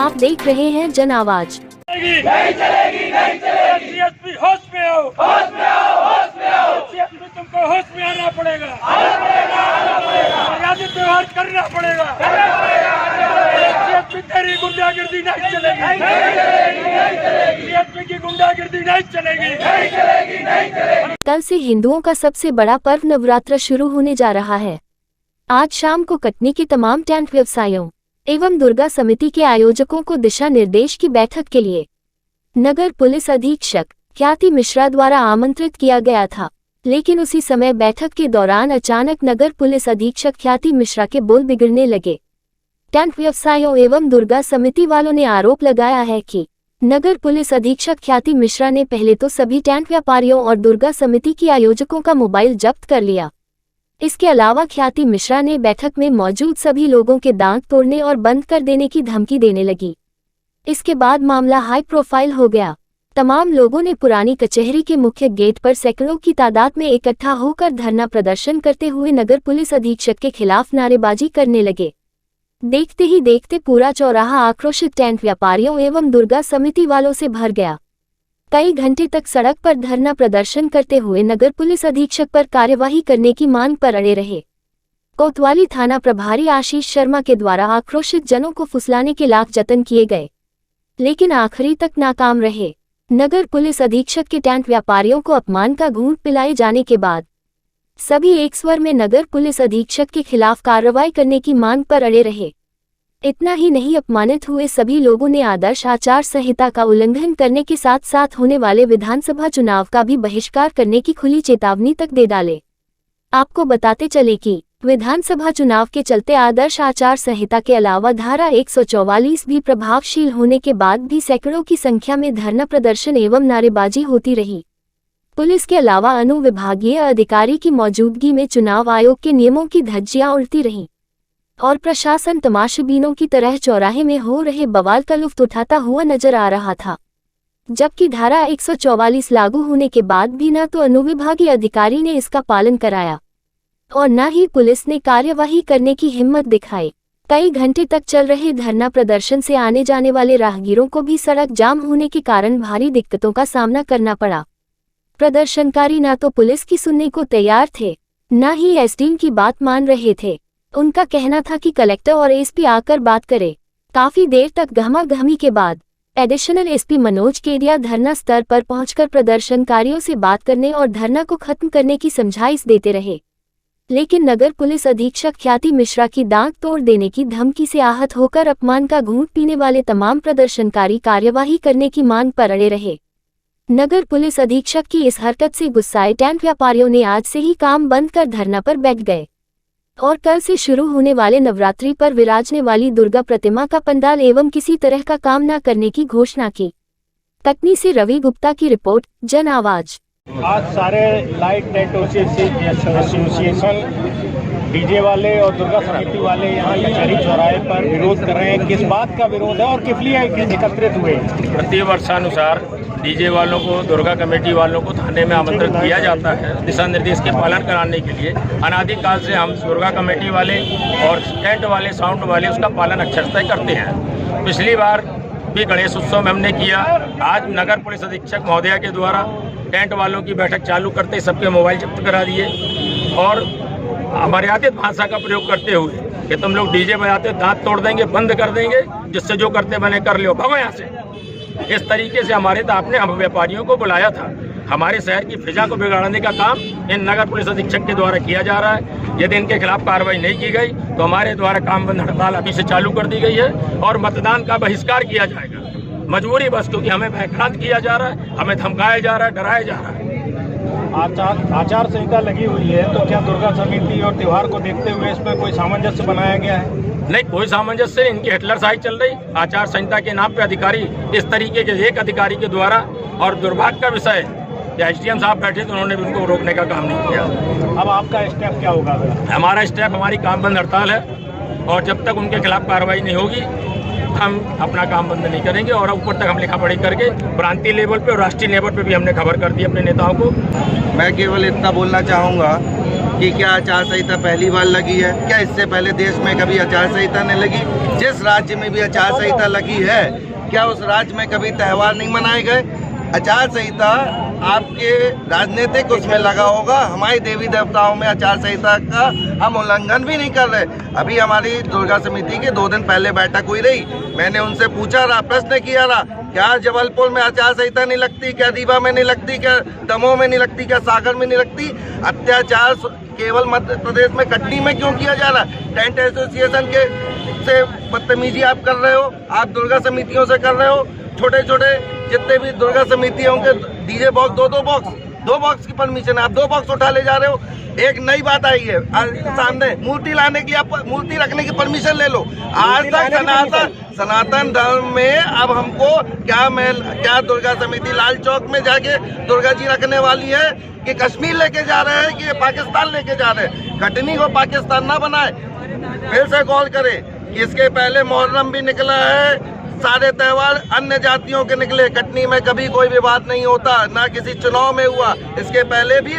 आप देख रहे हैं जन आवाज। नहीं चलेगी, नहीं चलेगी। सीएसपी होश में आओ, होश में आओ, होश में आओ। सीएसपी तुमको होश में आना पड़ेगा, आना पड़ेगा, आना पड़ेगा। मर्यादित व्यवहार करना पड़ेगा, करना पड़ेगा, करना पड़ेगा। सीएसपी तेरी गुंडागिर्दी नहीं चलेगी, नहीं चलेगी, नहीं चलेगी। सीएसपी की गुंडागिर्दी नहीं चलेगी, नहीं चलेगी, नहीं चलेगी। कल से हिंदुओं का सबसे बड़ा पर्व नवरात्र शुरू होने जा रहा है। आज शाम को कटनी के तमाम टेंट व्यवसायियों एवं दुर्गा समिति के आयोजकों को दिशा निर्देश की बैठक के लिए नगर पुलिस अधीक्षक ख्याति मिश्रा द्वारा आमंत्रित किया गया था, लेकिन उसी समय बैठक के दौरान अचानक नगर पुलिस अधीक्षक ख्याति मिश्रा के बोल बिगड़ने लगे। टेंट व्यवसायियों एवं दुर्गा समिति वालों ने आरोप लगाया है कि नगर पुलिस अधीक्षक ख्याति मिश्रा ने पहले तो सभी टेंट व्यापारियों और दुर्गा समिति के आयोजकों का मोबाइल जब्त कर लिया। इसके अलावा ख्याति मिश्रा ने बैठक में मौजूद सभी लोगों के दांत तोड़ने और बंद कर देने की धमकी देने लगी। इसके बाद मामला हाई प्रोफाइल हो गया। तमाम लोगों ने पुरानी कचहरी के मुख्य गेट पर सैकड़ों की तादाद में इकट्ठा होकर धरना प्रदर्शन करते हुए नगर पुलिस अधीक्षक के खिलाफ नारेबाजी करने लगे। देखते ही देखते पूरा चौराहा आक्रोशित टेंट व्यापारियों एवं दुर्गा समिति वालों से भर गया। कई घंटे तक सड़क पर धरना प्रदर्शन करते हुए नगर पुलिस अधीक्षक पर कार्यवाही करने की मांग पर अड़े रहे। कोतवाली थाना प्रभारी आशीष शर्मा के द्वारा आक्रोशित जनों को फुसलाने के लाख जतन किए गए, लेकिन आखिरी तक नाकाम रहे। नगर पुलिस अधीक्षक के टेंट व्यापारियों को अपमान का घूंट पिलाए जाने के बाद सभी एक स्वर में नगर पुलिस अधीक्षक के खिलाफ कार्रवाई करने की मांग पर अड़े रहे। इतना ही नहीं, अपमानित हुए सभी लोगों ने आदर्श आचार संहिता का उल्लंघन करने के साथ साथ होने वाले विधानसभा चुनाव का भी बहिष्कार करने की खुली चेतावनी तक दे डाले। आपको बताते चले कि विधानसभा चुनाव के चलते आदर्श आचार संहिता के अलावा धारा 144 भी प्रभावशील होने के बाद भी सैकड़ों की संख्या में धरना प्रदर्शन एवं नारेबाजी होती रही। पुलिस के अलावा अनुविभागीय अधिकारी की मौजूदगी में चुनाव आयोग के नियमों की धज्जियां उड़ती रहीं और प्रशासन तमाशबीनों की तरह चौराहे में हो रहे बवाल का लुत्फ उठाता हुआ नजर आ रहा था। जबकि धारा 144 लागू होने के बाद भी न तो अनुविभागीय अधिकारी ने इसका पालन कराया और न ही पुलिस ने कार्यवाही करने की हिम्मत दिखाई। कई घंटे तक चल रहे धरना प्रदर्शन से आने जाने वाले राहगीरों को भी सड़क जाम होने के कारण भारी दिक्कतों का सामना करना पड़ा। प्रदर्शनकारी न तो पुलिस की सुनने को तैयार थे, न ही एसडीएम की बात मान रहे थे। उनका कहना था कि कलेक्टर और एसपी आकर बात करें। काफी देर तक गहमागहमी के बाद एडिशनल एसपी मनोज केडिया धरना स्तर पर पहुंचकर प्रदर्शनकारियों से बात करने और धरना को खत्म करने की समझाइश देते रहे, लेकिन नगर पुलिस अधीक्षक ख्याति मिश्रा की दांत तोड़ देने की धमकी से आहत होकर अपमान का घूंट पीने वाले तमाम प्रदर्शनकारी कार्यवाही करने की मांग पर अड़े रहे। नगर पुलिस अधीक्षक की इस हरकत से गुस्साए टेंट व्यापारियों ने आज से ही काम बंद कर धरना पर बैठ गए और कल से शुरू होने वाले नवरात्रि पर विराजने वाली दुर्गा प्रतिमा का पंडाल एवं किसी तरह का काम न करने की घोषणा की। कटनी से रवि गुप्ता की रिपोर्ट, जन आवाज। आज सारे लाइट टेंट एसोसिएशन डीजे वाले और दुर्गा समिति वाले यहाँ कचहरी चौराहे पर विरोध कर रहे हैं। किस बात का विरोध है और किस लिए एकत्रित हुए? प्रति वर्षानुसार डीजे वालों को, दुर्गा कमेटी वालों को थाने में आमंत्रित किया जाता है दिशा निर्देश के पालन कराने के लिए। अनादिकाल से हम दुर्गा कमेटी वाले और टेंट वाले, साउंड वाले उसका पालन अक्षरशः करते हैं। पिछली बार भी गणेश उत्सव में हमने किया। आज नगर पुलिस अधीक्षक महोदया के द्वारा टेंट वालों की बैठक चालू करते सबके मोबाइल जब्त करा दिए और अमर्यादित भाषा का प्रयोग करते हुए कि तुम लोग डीजे बजाते दांत तोड़ देंगे, बंद कर देंगे, जिससे जो करते मैंने कर लियो, भगो यहाँ से। इस तरीके से हमारे तो आपने हम व्यापारियों को बुलाया था। हमारे शहर की फिजा को बिगाड़ने का काम इन नगर पुलिस अधीक्षक के द्वारा किया जा रहा है। यदि इनके खिलाफ कार्रवाई नहीं की गई तो हमारे द्वारा काम बंद हड़ताल अभी से चालू कर दी गई है और मतदान का बहिष्कार किया जाएगा। मजबूरी बस, क्योंकि हमें भयभ्रांत किया जा रहा है, हमें धमकाया जा रहा है, डराया जा रहा है। आचार संहिता लगी हुई है, तो क्या दुर्गा समिति और त्योहार को देखते हुए इसमें कोई सामंजस्य बनाया गया है? नहीं, कोई सामंजस्य नहीं। इनकी हिटलरशाही चल रही। आचार संहिता के नाम पे अधिकारी इस तरीके के एक अधिकारी के द्वारा, और दुर्भाग्य का विषय एसडीएम साहब बैठे तो उन्होंने भी उनको रोकने का काम नहीं किया। अब आपका स्टेप क्या होगा? हमारा स्टेप, हमारी काम बंद हड़ताल है और जब तक उनके खिलाफ कार्रवाई नहीं होगी हम अपना काम बंद नहीं करेंगे और ऊपर तक हम लिखा पढ़ी करके प्रांतीय लेवल पे और राष्ट्रीय लेवल पे भी हमने खबर कर दी अपने नेताओं को। मैं केवल इतना बोलना चाहूँगा कि क्या आचार संहिता पहली बार लगी है? क्या इससे पहले देश में कभी आचार संहिता नहीं लगी? जिस राज्य में भी आचार संहिता लगी है, क्या उस राज्य में कभी त्यौहार नहीं मनाए गए? आचार संहिता आपके राजनीतिक उसमें लगा होगा, हमारे देवी देवताओं में आचार संहिता का हम उल्लंघन भी नहीं कर रहे। अभी हमारी दुर्गा समिति की 2 दिन पहले बैठक हुई रही, मैंने उनसे पूछा रहा, प्रश्न किया रहा, क्या जबलपुर में आचार संहिता नहीं लगती? क्या रीवा में नहीं लगती? क्या दमोह में नहीं लगती? क्या सागर में नहीं लगती? अत्याचार केवल मध्य प्रदेश में कटनी में क्यों किया जा रहा है? टेंट एसोसिएशन के से बदतमीजी आप कर रहे हो, आप दुर्गा समितियों से कर रहे हो। छोटे छोटे जितने भी दुर्गा समिति होंगे, डीजे बॉक्स, 2 बॉक्स की परमिशन है, आप 2 बॉक्स उठा ले जा रहे हो। एक नई बात आई है सामने, मूर्ति लाने की, आप मूर्ति रखने की परमिशन ले लो। आज तक सनातन धर्म में अब हमको क्या दुर्गा समिति लाल चौक में जाके दुर्गा जी रखने वाली है कि कश्मीर लेके जा रहे हैं कि पाकिस्तान लेके जा रहे हैं? कटनी को पाकिस्तान ना बनाए। फिर से कॉल करें, इसके पहले मुहर्रम भी निकला है, सारे त्यौहार अन्य जातियों के निकले। कटनी में कभी कोई विवाद नहीं होता, ना किसी चुनाव में हुआ। इसके पहले भी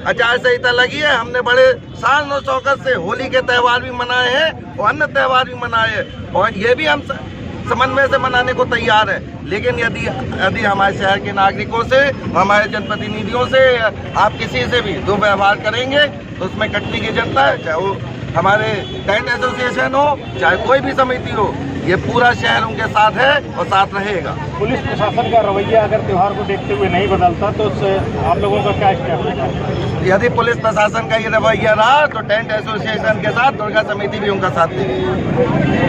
आचार संहिता लगी है, हमने बड़े शान और शौकत से होली के त्यौहार भी मनाए हैं और अन्य त्यौहार भी मनाए हैं, और ये भी हम समन्वय से मनाने को तैयार है। लेकिन यदि हमारे शहर के नागरिकों से, हमारे जनप्रतिनिधियों से, आप किसी से भी दुर्व्यवहार करेंगे तो उसमें कटनी की जनता है, चाहे वो हमारे टेंट एसोसिएशन हो, चाहे कोई भी समिति हो, ये पूरा शहर उनके साथ है और साथ रहेगा। पुलिस प्रशासन का रवैया अगर त्यौहार को देखते हुए नहीं बदलता तो आप लोगों का क्या स्टेप होगा? यदि पुलिस प्रशासन का ये रवैया रहा तो टेंट एसोसिएशन के साथ दुर्गा समिति भी उनका साथ देगी।